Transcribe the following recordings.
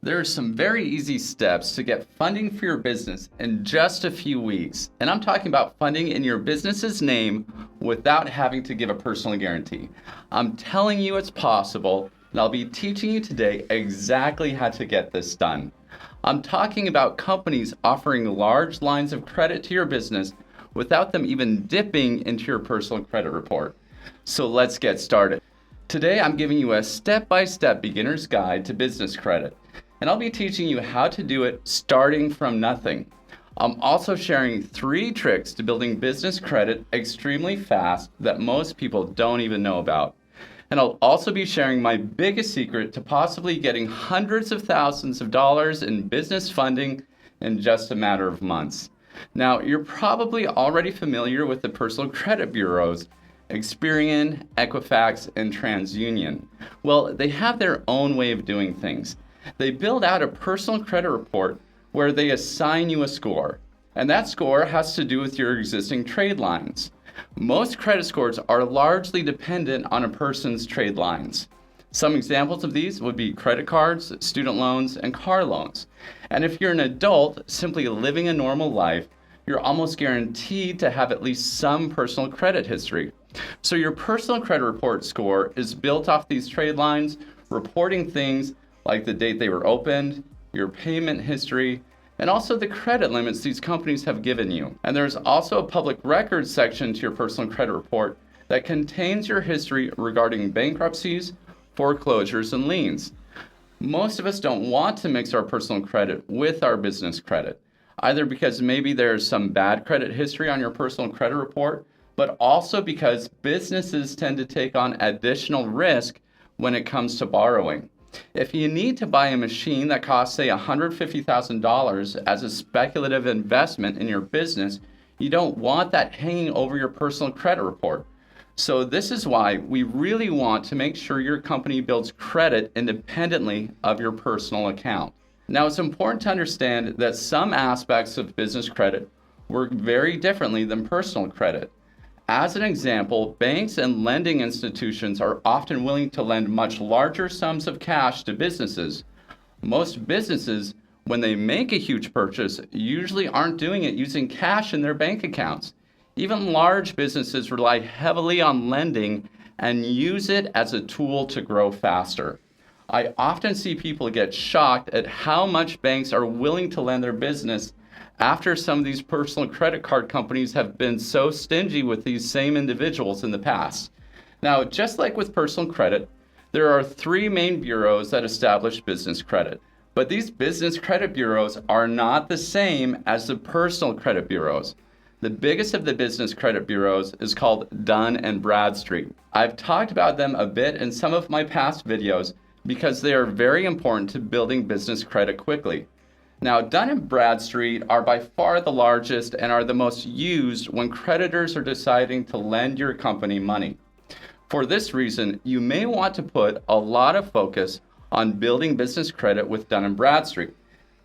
There are some very easy steps to get funding for your business in just a few weeks. And I'm talking about funding in your business's name without having to give a personal guarantee. I'm telling you it's possible, and I'll be teaching you today exactly how to get this done. I'm talking about companies offering large lines of credit to your business without them even dipping into your personal credit report. So let's get started. Today I'm giving you a step-by-step beginner's guide to business credit. And I'll be teaching you how to do it starting from nothing. I'm also sharing 3 tricks to building business credit extremely fast that most people don't even know about. And I'll also be sharing my biggest secret to possibly getting hundreds of thousands of dollars in business funding in just a matter of months. Now, you're probably already familiar with the personal credit bureaus, Experian, Equifax, and TransUnion. Well, they have their own way of doing things. They build out a personal credit report where they assign you a score, and that score has to do with your existing trade lines. Most credit scores are largely dependent on a person's trade lines. Some examples of these would be credit cards, student loans, and car loans. And if you're an adult simply living a normal life, you're almost guaranteed to have at least some personal credit history. So your personal credit report score is built off these trade lines, reporting things like the date they were opened, your payment history, and also the credit limits these companies have given you. And there's also a public records section to your personal credit report that contains your history regarding bankruptcies, foreclosures, and liens. Most of us don't want to mix our personal credit with our business credit, either because maybe there's some bad credit history on your personal credit report, but also because businesses tend to take on additional risk when it comes to borrowing. If you need to buy a machine that costs, say, $150,000 as a speculative investment in your business, you don't want that hanging over your personal credit report. So this is why we really want to make sure your company builds credit independently of your personal account. Now, it's important to understand that some aspects of business credit work very differently than personal credit. As an example, banks and lending institutions are often willing to lend much larger sums of cash to businesses. Most businesses, when they make a huge purchase, usually aren't doing it using cash in their bank accounts. Even large businesses rely heavily on lending and use it as a tool to grow faster. I often see people get shocked at how much banks are willing to lend their business after some of these personal credit card companies have been so stingy with these same individuals in the past. Now, just like with personal credit, there are 3 main bureaus that establish business credit. But these business credit bureaus are not the same as the personal credit bureaus. The biggest of the business credit bureaus is called Dun & Bradstreet. I've talked about them a bit in some of my past videos because they are very important to building business credit quickly. Now, Dun & Bradstreet are by far the largest and are the most used when creditors are deciding to lend your company money. For this reason, you may want to put a lot of focus on building business credit with Dun & Bradstreet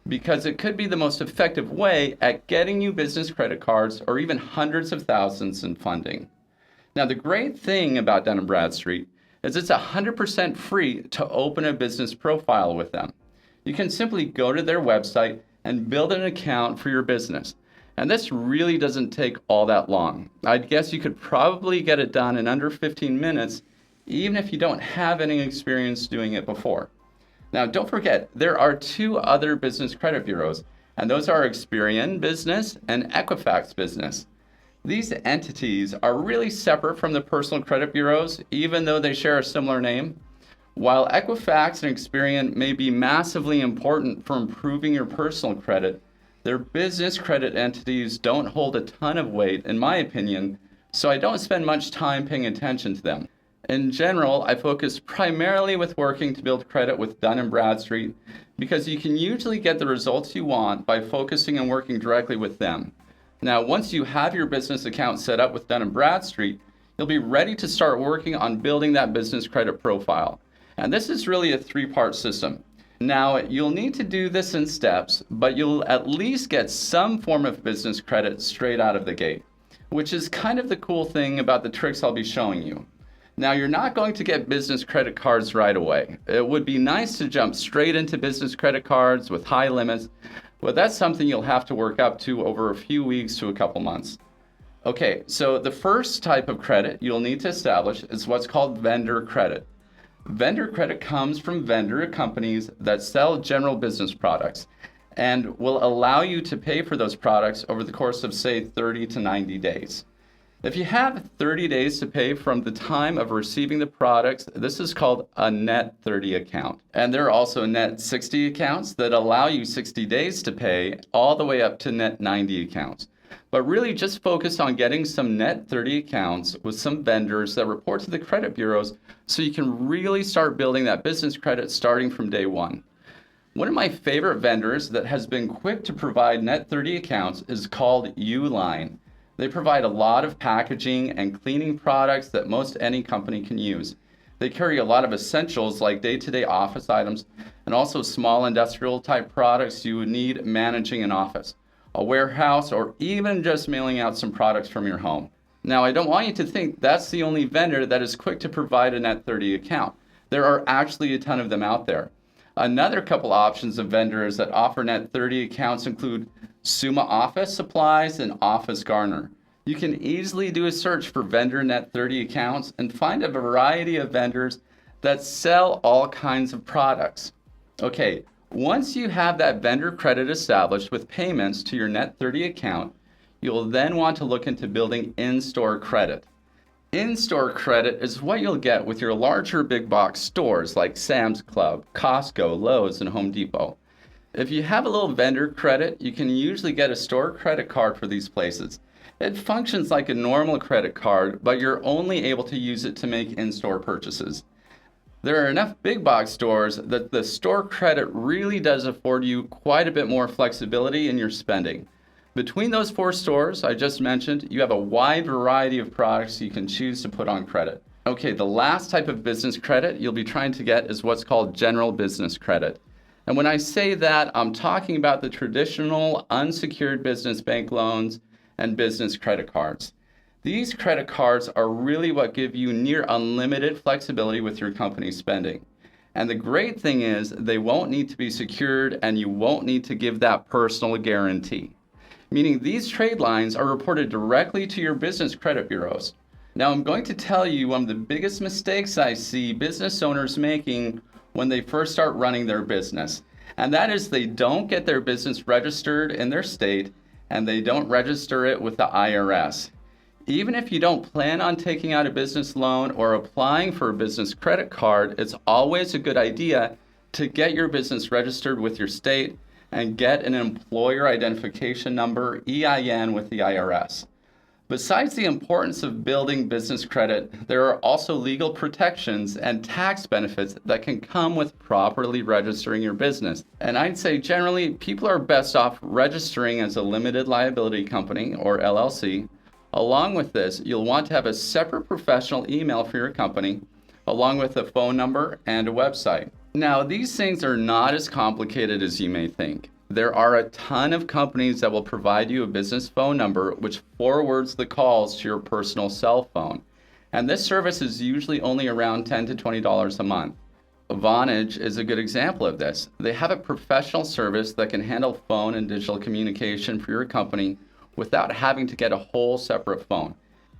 because it could be the most effective way at getting you business credit cards or even hundreds of thousands in funding. Now, the great thing about Dun & Bradstreet is it's 100% free to open a business profile with them. You can simply go to their website and build an account for your business. And this really doesn't take all that long. I'd guess you could probably get it done in under 15 minutes, even if you don't have any experience doing it before. Now, don't forget, there are 2 other business credit bureaus, and those are Experian Business and Equifax Business. These entities are really separate from the personal credit bureaus, even though they share a similar name. While Equifax and Experian may be massively important for improving your personal credit, their business credit entities don't hold a ton of weight, in my opinion, so I don't spend much time paying attention to them. In general, I focus primarily with working to build credit with Dun & Bradstreet because you can usually get the results you want by focusing and working directly with them. Now, once you have your business account set up with Dun & Bradstreet, you'll be ready to start working on building that business credit profile. And this is really a 3-part system. Now, you'll need to do this in steps, but you'll at least get some form of business credit straight out of the gate, which is kind of the cool thing about the tricks I'll be showing you. Now, you're not going to get business credit cards right away. It would be nice to jump straight into business credit cards with high limits, but that's something you'll have to work up to over a few weeks to a couple months. Okay, so the first type of credit you'll need to establish is what's called vendor credit. Vendor credit comes from vendor companies that sell general business products and will allow you to pay for those products over the course of, say, 30 to 90 days. If you have 30 days to pay from the time of receiving the products, this is called a net 30 account. And there are also net 60 accounts that allow you 60 days to pay all the way up to net 90 accounts. But really just focus on getting some net 30 accounts with some vendors that report to the credit bureaus so you can really start building that business credit starting from day one. One of my favorite vendors that has been quick to provide net 30 accounts is called Uline. They provide a lot of packaging and cleaning products that most any company can use. They carry a lot of essentials like day-to-day office items and also small industrial type products you would need managing an office, a warehouse, or even just mailing out some products from your home. Now, I don't want you to think that's the only vendor that is quick to provide a net 30 account. There are actually a ton of them out there. Another couple options of vendors that offer net 30 accounts include Summa Office Supplies and Office Garner. You can easily do a search for vendor net 30 accounts and find a variety of vendors that sell all kinds of products. Okay, once you have that vendor credit established with payments to your net 30 account, you'll then want to look into building in-store credit. In-store credit is what you'll get with your larger big box stores like Sam's Club, Costco, Lowe's, and Home Depot. If you have a little vendor credit, you can usually get a store credit card for these places. It functions like a normal credit card, but you're only able to use it to make in-store purchases. There are enough big box stores that the store credit really does afford you quite a bit more flexibility in your spending. Between those 4 stores I just mentioned, you have a wide variety of products you can choose to put on credit. Okay, the last type of business credit you'll be trying to get is what's called general business credit. And when I say that, I'm talking about the traditional unsecured business bank loans and business credit cards. These credit cards are really what give you near unlimited flexibility with your company's spending. And the great thing is they won't need to be secured and you won't need to give that personal guarantee. Meaning these trade lines are reported directly to your business credit bureaus. Now I'm going to tell you one of the biggest mistakes I see business owners making when they first start running their business. And that is they don't get their business registered in their state and they don't register it with the IRS. Even if you don't plan on taking out a business loan or applying for a business credit card, it's always a good idea to get your business registered with your state and get an employer identification number, EIN, with the IRS. Besides the importance of building business credit, there are also legal protections and tax benefits that can come with properly registering your business. And I'd say generally, people are best off registering as a limited liability company, or LLC. Along with this, you'll want to have a separate professional email for your company, along with a phone number and a website. Now, these things are not as complicated as you may think. There are a ton of companies that will provide you a business phone number which forwards the calls to your personal cell phone. And this service is usually only around $10 to $20 a month. Vonage is a good example of this. They have a professional service that can handle phone and digital communication for your company without having to get a whole separate phone.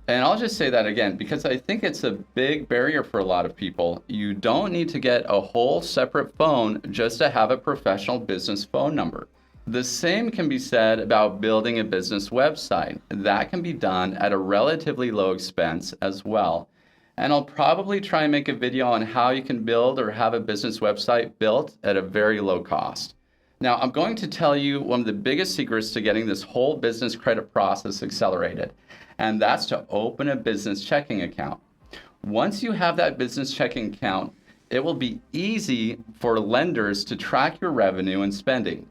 And I'll just say that again because I think it's a big barrier for a lot of people. You don't need to get a whole separate phone just to have a professional business phone number. The same can be said about building a business website. That can be done at a relatively low expense as well. And I'll probably try and make a video on how you can build or have a business website built at a very low cost. Now, I'm going to tell you one of the biggest secrets to getting this whole business credit process accelerated, and that's to open a business checking account. Once you have that business checking account, it will be easy for lenders to track your revenue and spending.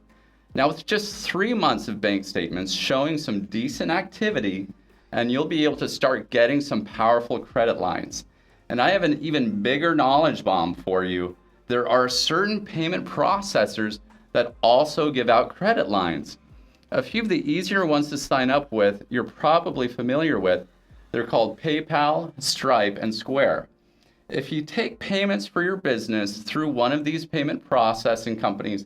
Now, with just 3 months of bank statements showing some decent activity, and you'll be able to start getting some powerful credit lines. And I have an even bigger knowledge bomb for you. There are certain payment processors that also give out credit lines. A few of the easier ones to sign up with, you're probably familiar with. They're called PayPal, Stripe, and Square. If you take payments for your business through one of these payment processing companies,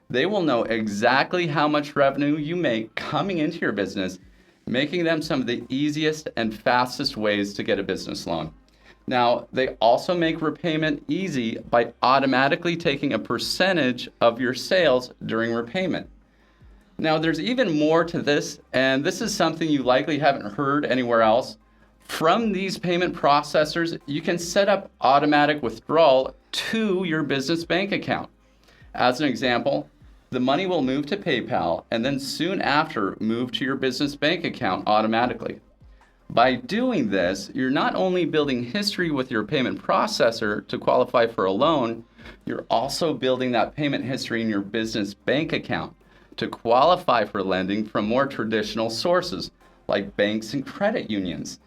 they will know exactly how much revenue you make coming into your business, making them some of the easiest and fastest ways to get a business loan. Now, they also make repayment easy by automatically taking a percentage of your sales during repayment. Now, there's even more to this, and this is something you likely haven't heard anywhere else. From these payment processors, you can set up automatic withdrawal to your business bank account. As an example, the money will move to PayPal and then soon after move to your business bank account automatically. By doing this, you're not only building history with your payment processor to qualify for a loan, you're also building that payment history in your business bank account to qualify for lending from more traditional sources like banks and credit unions.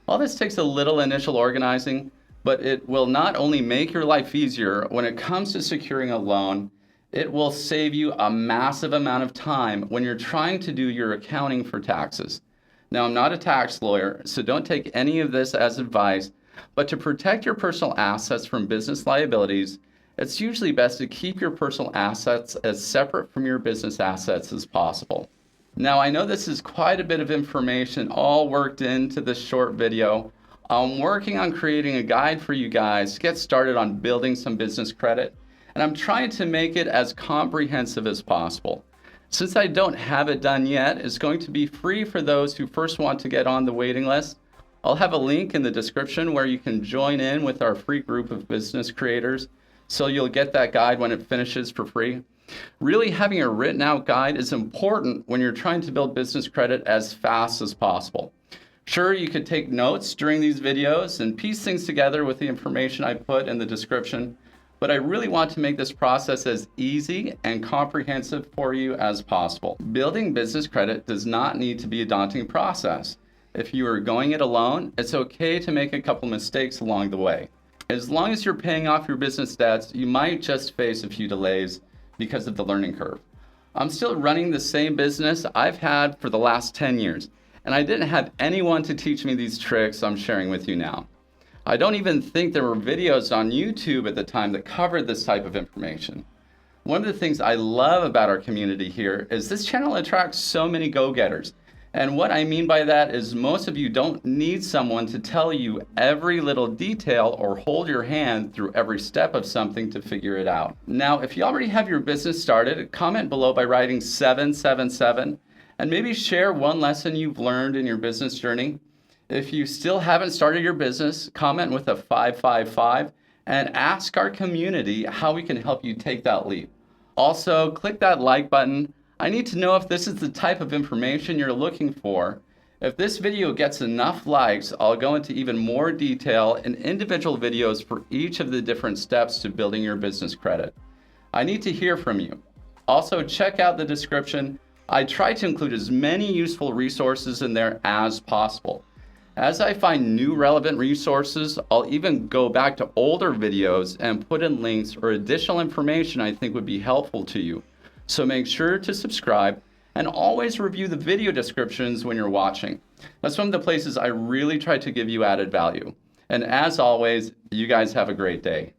All this takes a little initial organizing, but it will not only make your life easier when it comes to securing a loan, it will save you a massive amount of time when you're trying to do your accounting for taxes. Now, I'm not a tax lawyer, so don't take any of this as advice, but to protect your personal assets from business liabilities, it's usually best to keep your personal assets as separate from your business assets as possible. Now, I know this is quite a bit of information all worked into this short video. I'm working on creating a guide for you guys to get started on building some business credit, and I'm trying to make it as comprehensive as possible. Since I don't have it done yet, it's going to be free for those who first want to get on the waiting list. I'll have a link in the description where you can join in with our free group of business creators, so you'll get that guide when it finishes for free. Really, having a written out guide is important when you're trying to build business credit as fast as possible. Sure, you could take notes during these videos and piece things together with the information I put in the description, but I really want to make this process as easy and comprehensive for you as possible. Building business credit does not need to be a daunting process. If you are going it alone, it's okay to make a couple mistakes along the way. As long as you're paying off your business debts, you might just face a few delays because of the learning curve. I'm still running the same business I've had for the last 10 years, and I didn't have anyone to teach me these tricks I'm sharing with you now. I don't even think there were videos on YouTube at the time that covered this type of information. One of the things I love about our community here is this channel attracts so many go-getters. And what I mean by that is most of you don't need someone to tell you every little detail or hold your hand through every step of something to figure it out. Now, if you already have your business started, comment below by writing 777 and maybe share one lesson you've learned in your business journey. If you still haven't started your business, comment with a 555 and ask our community how we can help you take that leap. Also, click that like button. I need to know if this is the type of information you're looking for. If this video gets enough likes, I'll go into even more detail in individual videos for each of the different steps to building your business credit. I need to hear from you. Also, check out the description. I try to include as many useful resources in there as possible. As I find new relevant resources, I'll even go back to older videos and put in links or additional information I think would be helpful to you. So make sure to subscribe and always review the video descriptions when you're watching. That's one of the places I really try to give you added value. And as always, you guys have a great day.